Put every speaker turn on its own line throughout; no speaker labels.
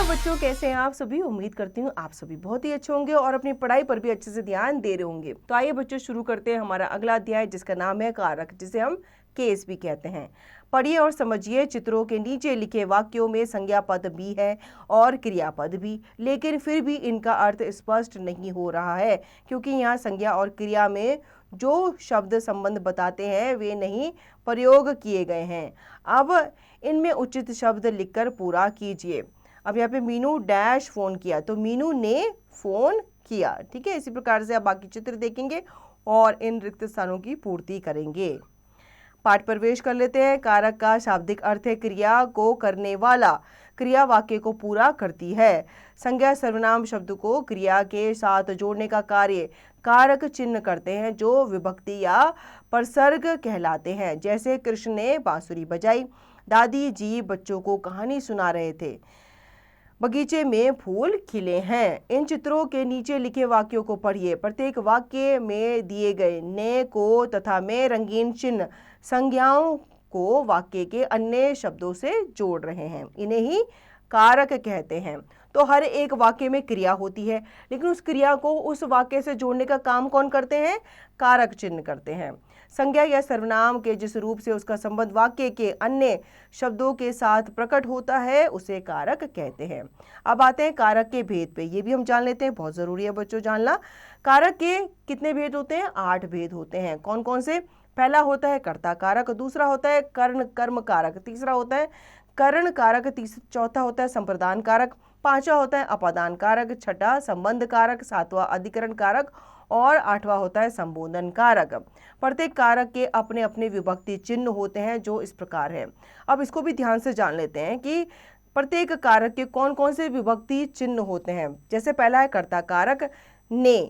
बच्चों, कैसे हैं आप सभी। उम्मीद करती हूँ आप सभी बहुत ही अच्छे होंगे और अपनी पढ़ाई पर भी अच्छे से ध्यान दे रहे होंगे। तो आइए बच्चों, शुरू करते हैं हमारा अगला अध्याय, जिसका नाम है कारक, जिसे हम केस भी कहते हैं। पढ़िए और समझिए। चित्रों के नीचे लिखे वाक्यों में संज्ञा पद भी है और क्रियापद भी, लेकिन फिर भी इनका अर्थ स्पष्ट नहीं हो रहा है, क्योंकि यहाँ संज्ञा और क्रिया में जो शब्द संबंध बताते हैं वे नहीं प्रयोग किए गए हैं। अब इनमें उचित शब्द लिखकर पूरा कीजिए। अब यहाँ पे मीनू डैश फोन किया, तो मीनू ने फोन किया। ठीक है, इसी प्रकार से आप बाकी चित्र देखेंगे और इन रिक्त स्थानों की पूर्ति करेंगे। पाठ प्रवेश कर लेते हैं। कारक का शाब्दिक अर्थ है क्रिया को करने वाला। क्रिया वाक्य को पूरा करती है। संज्ञा सर्वनाम शब्द को क्रिया के साथ जोड़ने का कार्य कारक चिन्ह करते हैं, जो विभक्ति या प्रसर्ग कहलाते हैं। जैसे कृष्ण ने बांसुरी बजाई, दादी जी बच्चों को कहानी सुना रहे थे, बगीचे में फूल खिले हैं। इन चित्रों के नीचे लिखे वाक्यों को पढ़िए। प्रत्येक वाक्य में दिए गए ने, को तथा में रंगीन चिन्ह संज्ञाओं को वाक्य के अन्य शब्दों से जोड़ रहे हैं। इन्हें ही कारक कहते हैं। तो हर एक वाक्य में क्रिया होती है, लेकिन उस क्रिया को उस वाक्य से जोड़ने का काम कौन करते हैं? कारक चिन्ह करते हैं। संज्ञा या सर्वनाम के जिस रूप से उसका संबंध वाक्य के अन्य शब्दों के साथ प्रकट होता है उसे कारक कहते हैं। अब आते हैं कारक के भेद पे। ये भी हम जान लेते हैं, बहुत जरूरी है बच्चों जानना। कारक के कितने भेद होते हैं? 8 भेद होते हैं। कौन कौन से? पहला होता है कर्ता कारक, दूसरा होता है कर्ण कर्म कारक, तीसरा होता है करण कारक, चौथा होता है संप्रदान कारक, पांचवा होता है अपादान कारक, छठा संबंध कारक, सातवां अधिकरण कारक और आठवां होता है संबोधन कारक। प्रत्येक कारक के अपने अपने विभक्ति चिन्ह होते हैं, जो इस प्रकार है। अब इसको भी ध्यान से जान लेते हैं कि प्रत्येक कारक के कौन कौन से विभक्ति चिन्ह होते हैं। जैसे पहला है कर्ता कारक ने,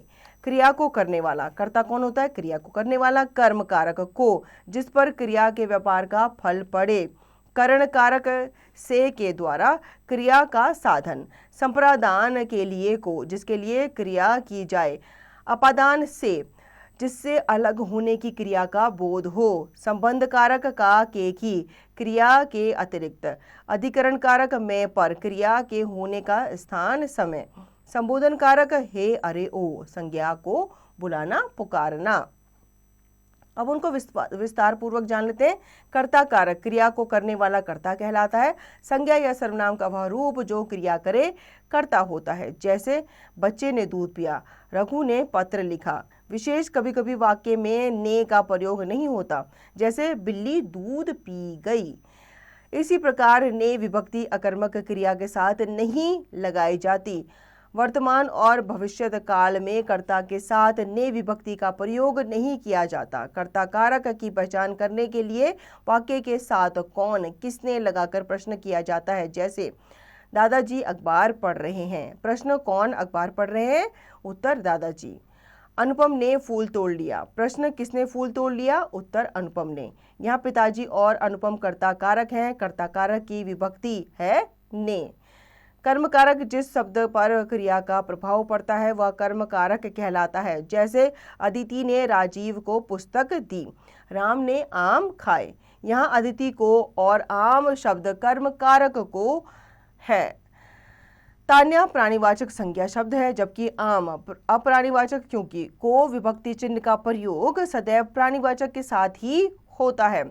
क्रिया को करने वाला। कर्ता कौन होता है? क्रिया को करने वाला। कर्म कारक को, जिस पर क्रिया के व्यापार का फल पड़े। करण कारक से के द्वारा क्रिया का साधन। संप्रदान के लिए को, जिसके लिए क्रिया की जाए। अपादान से, जिससे अलग होने की क्रिया का बोध हो। संबंध कारक का के की, क्रिया के अतिरिक्त। अधिकरण कारक में पर, क्रिया के होने का स्थान समय। संबोधन कारक हे अरे ओ, संज्ञा को बुलाना पुकारना। अब उनको विस्तार पूर्वक जान लेते हैं। कर्ता कारक क्रिया को करने वाला कर्ता कहलाता है। संज्ञा या सर्वनाम का वह रूप जो क्रिया करे कर्ता होता है। जैसे बच्चे ने दूध पिया, रघु ने पत्र लिखा। विशेष कभी कभी वाक्य में ने का प्रयोग नहीं होता, जैसे बिल्ली दूध पी गई। इसी प्रकार ने विभक्ति अकर्मक क्रिया के साथ नहीं लगाई जाती। वर्तमान और भविष्यत काल में कर्ता के साथ ने विभक्ति का प्रयोग नहीं किया जाता। कर्ता कारक की पहचान करने के लिए वाक्य के साथ कौन, किसने लगाकर प्रश्न किया जाता है। जैसे दादाजी अखबार पढ़ रहे हैं। प्रश्न कौन अखबार पढ़ रहे हैं? उत्तर दादाजी। अनुपम ने फूल तोड़ लिया। प्रश्न किसने फूल तोड़ लिया? उत्तर अनुपम ने। यहाँ पिताजी और अनुपम कर्ता कारक हैं। कर्ता कारक की विभक्ति है ने। कर्म कारक जिस शब्द पर क्रिया का प्रभाव पड़ता है वह कर्म कारक कहलाता है। जैसे अदिति ने राजीव को पुस्तक दी, राम ने आम खाए। यहाँ अदिति को और आम शब्द कर्म कारक को है। तान्या प्राणीवाचक संज्ञा शब्द है, जबकि आम अप्राणीवाचक, क्योंकि को विभक्ति चिन्ह का प्रयोग सदैव प्राणीवाचक के साथ ही होता है।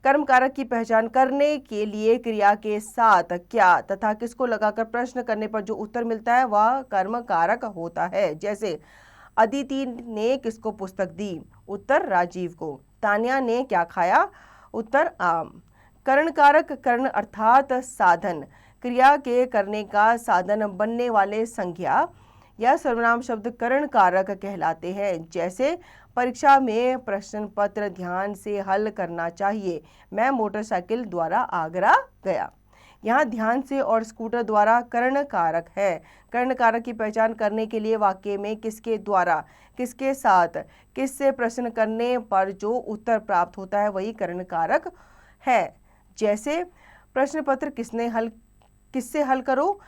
कर्म कारक की पहचान करने के लिए क्रिया के साथ क्या तथा किसको लगाकर प्रश्न करने पर जो उत्तर मिलता है वह कर्म कारक होता है। जैसे अदिति ने किसको पुस्तक दी? उत्तर राजीव को। तान्या ने क्या खाया? उत्तर आम। करण कारक कर्ण अर्थात साधन, क्रिया के करने का साधन बनने वाले संज्ञा या सर्वनाम शब्द करण कारक कहलाते हैं। जैसे परीक्षा में प्रश्न पत्र ध्यान से हल करना चाहिए। मैं मोटरसाइकिल द्वारा आगरा गया। यहाँ ध्यान से और स्कूटर द्वारा कर्ण कारक है। कर्ण कारक की पहचान करने के लिए वाक्य में किसके द्वारा, किसके साथ, किससे प्रश्न करने पर जो उत्तर प्राप्त होता है वही कर्ण कारक है। जैसे प्रश्न पत्र किससे हल करो?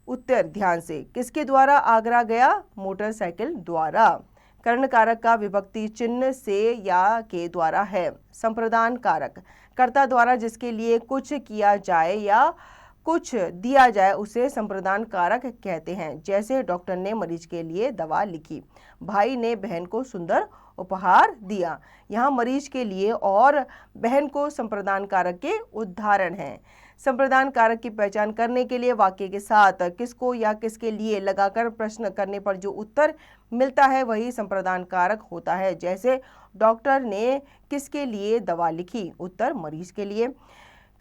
उत्तर ध्यान से। किसके द्वारा आगरा गया? मोटरसाइकिल द्वारा। कर्ण कारक का विभक्ति चिन्ह से या के द्वारा है। संप्रदान कारक कर्ता द्वारा जिसके लिए कुछ किया जाए या कुछ दिया जाए उसे संप्रदान कारक कहते हैं। जैसे डॉक्टर ने मरीज के लिए दवा लिखी, भाई ने बहन को सुंदर उपहार दिया। यहाँ मरीज के लिए और बहन को संप्रदान कारक के उदाहरण हैं। संप्रदान कारक की पहचान करने के लिए वाक्य के साथ किसको या किसके लिए लगाकर प्रश्न करने पर जो उत्तर मिलता है वही संप्रदान कारक होता है। जैसे डॉक्टर ने किसके लिए दवा लिखी, उत्तर मरीज के लिए।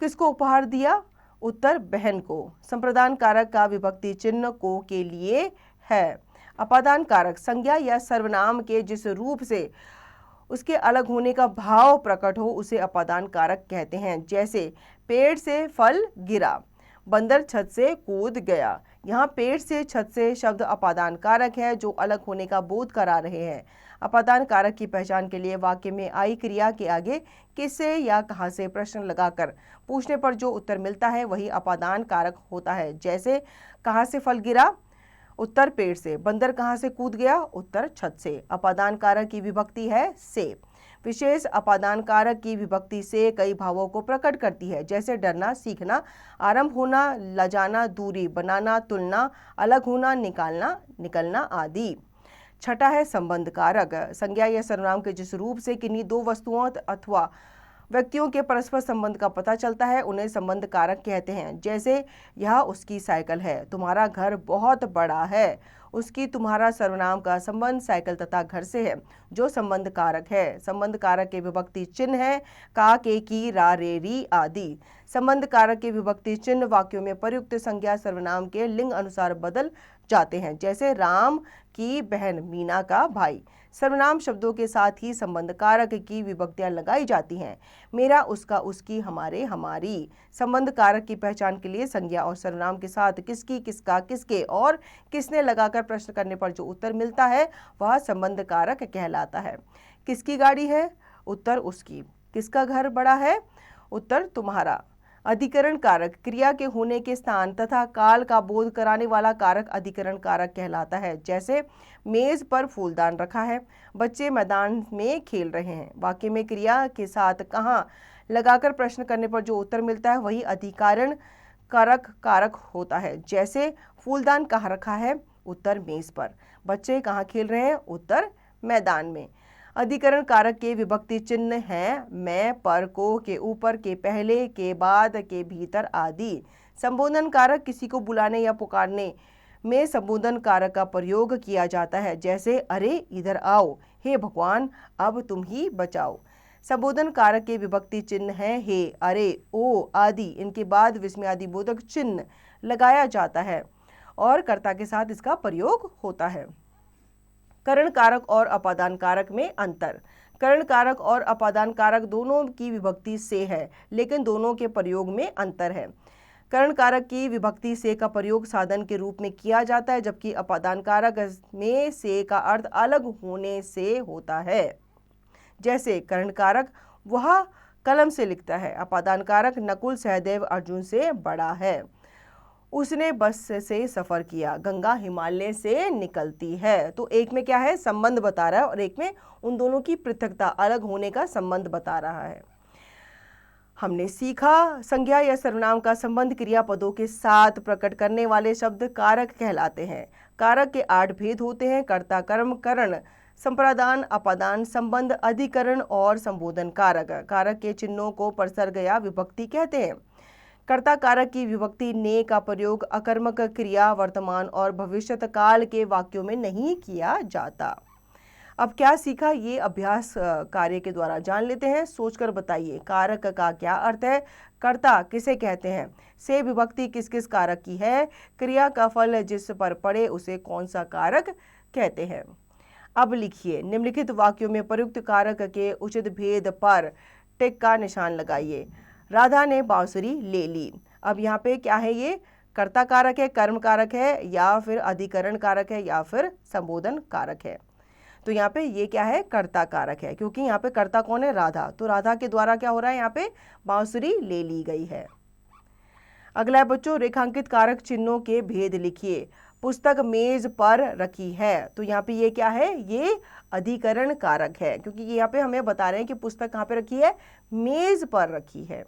किसको उपहार दिया, उत्तर बहन को। संप्रदान कारक का विभक्ति चिन्ह को के लिए है। अपादान कारक संज्ञा या सर्वनाम के जिस रूप से उसके अलग होने का भाव प्रकट हो उसे अपादान कारक कहते हैं। जैसे पेड़ से फल गिरा, बंदर छत से कूद गया। यहाँ पेड़ से छत से शब्द अपादान कारक है जो अलग होने का बोध करा रहे हैं। अपादान कारक की पहचान के लिए वाक्य में आई क्रिया के आगे किससे या कहाँ से प्रश्न लगाकर पूछने पर जो उत्तर मिलता है वही अपादान कारक होता है। जैसे कहाँ से फल गिरा, उत्तर पेड़ से। बंदर कहाँ से कूद गया, उत्तर छत से। अपादान कारक की विभक्ति है से। विशेष अपादान कारक की विभक्ति से कई भावों को प्रकट करती है। जैसे डरना, सीखना, आरंभ होना, लजाना, दूरी बनाना, तुलना, अलग होना, निकालना, निकलना आदि। छठा है संबंध कारक। संज्ञा या सर्वनाम के जिस रूप से किन्हीं दो वस्तुओं अथवा व्यक्तियों के परस्पर संबंध का पता चलता है उन्हें संबंध कारक कहते हैं। जैसे यह उसकी साइकिल है, तुम्हारा घर बहुत बड़ा है। उसकी तुम्हारा सर्वनाम का संबंध साइकिल तथा घर से है जो संबंध कारक है। संबंध कारक के विभक्ति चिन्ह है का, के, की, रा, रे, री आदि। संबंध कारक के विभक्ति चिन्ह वाक्यों में प्रयुक्त संज्ञा सर्वनाम के लिंग अनुसार बदल जाते हैं। जैसे राम की बहन मीना का भाई। सर्वनाम शब्दों के साथ ही संबंध कारक की विभक्तियां लगाई जाती हैं। मेरा, उसका, उसकी, हमारे, हमारी। संबंध कारक की पहचान के लिए संज्ञा और सर्वनाम के साथ किसकी, किसका, किसके और किसने लगाकर प्रश्न करने पर जो उत्तर मिलता है वह संबंध कारक कहलाता है। किसकी गाड़ी है, उत्तर उसकी। किसका घर बड़ा है, उत्तर तुम्हारा। अधिकरण कारक क्रिया के होने के स्थान तथा काल का बोध कराने वाला कारक अधिकरण कारक कहलाता है। जैसे मेज पर फूलदान रखा है, बच्चे मैदान में खेल रहे हैं। वाक्य में क्रिया के साथ कहाँ लगाकर प्रश्न करने पर जो उत्तर मिलता है वही अधिकरण कारक होता है। जैसे फूलदान कहाँ रखा है, उत्तर मेज पर। बच्चे कहाँ खेल रहे हैं, उत्तर मैदान में। अधिकरण कारक के विभक्ति चिन्ह हैं मैं, पर, को, के ऊपर, के पहले, के बाद, के भीतर आदि। संबोधन कारक किसी को बुलाने या पुकारने में संबोधन कारक का प्रयोग किया जाता है। जैसे अरे इधर आओ, हे भगवान अब तुम ही बचाओ। संबोधन कारक के विभक्ति चिन्ह हैं हे, अरे, ओ आदि। इनके बाद विस्मयादि बोधक चिन्ह लगाया जाता है और कर्ता के साथ इसका प्रयोग होता है। करण कारक और अपादान कारक में अंतर। करण कारक और अपादान कारक दोनों की विभक्ति से है लेकिन दोनों के प्रयोग में अंतर है। करण कारक की विभक्ति से का प्रयोग साधन के रूप में किया जाता है जबकि अपादान कारक में से का अर्थ अलग होने से होता है। जैसे करण कारक वह कलम से लिखता है, अपादान कारक नकुल सहदेव अर्जुन से बड़ा है। उसने बस से सफर किया, गंगा हिमालय से निकलती है। तो एक में क्या है, संबंध बता रहा है और एक में उन दोनों की पृथकता, अलग होने का संबंध बता रहा है। हमने सीखा संज्ञा या सर्वनाम का संबंध क्रियापदों के साथ प्रकट करने वाले शब्द कारक कहलाते हैं। कारक के 8 भेद होते हैं, कर्ता, कर्म, करण, संप्रदान, अपादान, संबंध, अधिकरण और संबोधन कारक। कारक के चिन्हों को परसर्ग या विभक्ति कहते हैं। कर्ता कारक की विभक्ति ने का प्रयोग अकर्मक क्रिया, वर्तमान और भविष्यत काल के वाक्यों में नहीं किया जाता। अब क्या सीखा ये अभ्यास कार्य के द्वारा जान लेते हैं। सोचकर बताइए कारक का क्या अर्थ है, कर्ता किसे कहते हैं, से विभक्ति किस किस कारक की है, क्रिया का फल जिस पर पड़े उसे कौन सा कारक कहते हैं। अब लिखिए निम्नलिखित वाक्यों में प्रयुक्त कारक के उचित भेद पर टिक का निशान लगाइए। राधा ने बांसुरी ले ली। अब यहाँ पे क्या है, ये कर्ता कारक है, कर्म कारक है या फिर अधिकरण कारक है या फिर संबोधन कारक है। तो यहाँ पे ये क्या है, कर्ता कारक है क्योंकि यहाँ पे कर्ता कौन है, राधा। तो राधा के द्वारा क्या हो रहा है, यहाँ पे बांसुरी ले ली गई है। अगला है बच्चों, रेखांकित कारक चिन्हों के भेद लिखिए। पुस्तक मेज पर रखी है, तो यहाँ पे ये क्या है, ये अधिकरण कारक है क्योंकि यहाँ पे हमें बता रहे हैं कि पुस्तक कहाँ पे रखी है, मेज पर रखी है।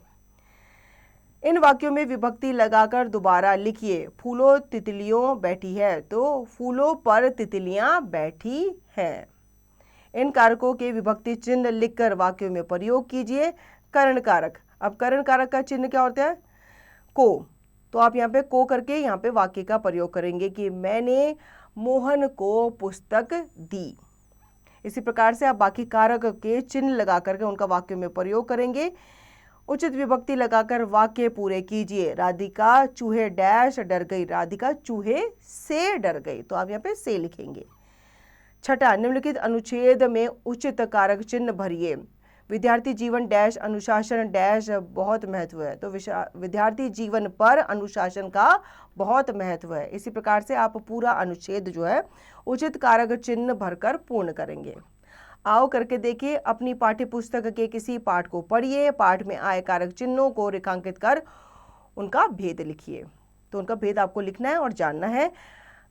इन वाक्यों में विभक्ति लगाकर दोबारा लिखिए। फूलों तितलियों बैठी है, तो फूलों पर तितलियां बैठी हैं। इन कारकों के विभक्ति चिन्ह लिखकर वाक्यों में प्रयोग कीजिए। करण कारक, अब करण कारक का चिन्ह क्या होता है? को। तो आप यहाँ पे को करके यहाँ पे वाक्य का प्रयोग करेंगे कि मैंने मोहन को पुस्तक दी। इसी प्रकार से आप बाकी कारक के चिन्ह लगा करके उनका वाक्य में प्रयोग करेंगे। उचित विभक्ति लगाकर वाक्य पूरे कीजिए। राधिका चूहे डैश डर गई, राधिका चूहे से डर गई, तो आप यहाँ पे से लिखेंगे। छठा, निम्नलिखित अनुच्छेद में उचित कारक चिन्ह भरिए। विद्यार्थी जीवन डैश अनुशासन डैश बहुत महत्व है, तो विद्यार्थी जीवन पर अनुशासन का बहुत महत्व है। इसी प्रकार से आप पूरा अनुच्छेद जो है उचित कारक चिन्ह भरकर पूर्ण करेंगे। आओ करके देखिए, अपनी पाठ्य पुस्तक के किसी पाठ को पढ़िए, पाठ में आए कारक चिन्हों को रेखांकित कर उनका भेद लिखिए। तो उनका भेद आपको लिखना है और जानना है।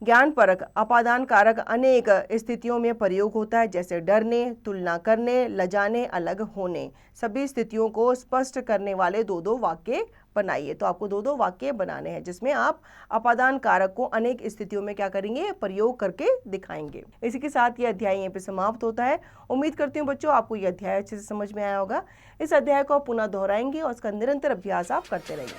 ज्ञान परक, अपादान कारक अनेक स्थितियों में प्रयोग होता है, जैसे डरने, तुलना करने, लजाने, अलग होने। सभी स्थितियों को स्पष्ट करने वाले दो दो वाक्य बनाइए। तो आपको दो दो वाक्य बनाने हैं जिसमें आप अपादान कारक को अनेक स्थितियों में क्या करेंगे? प्रयोग करके दिखाएंगे। इसी के साथ ये अध्याय यहीं पे समाप्त होता है। उम्मीद करती हूँ बच्चों आपको ये अध्याय अच्छे से समझ में आया होगा। इस अध्याय को आप पुनः दोहराएंगे और उसका निरंतर अभ्यास आप करते रहेंगे।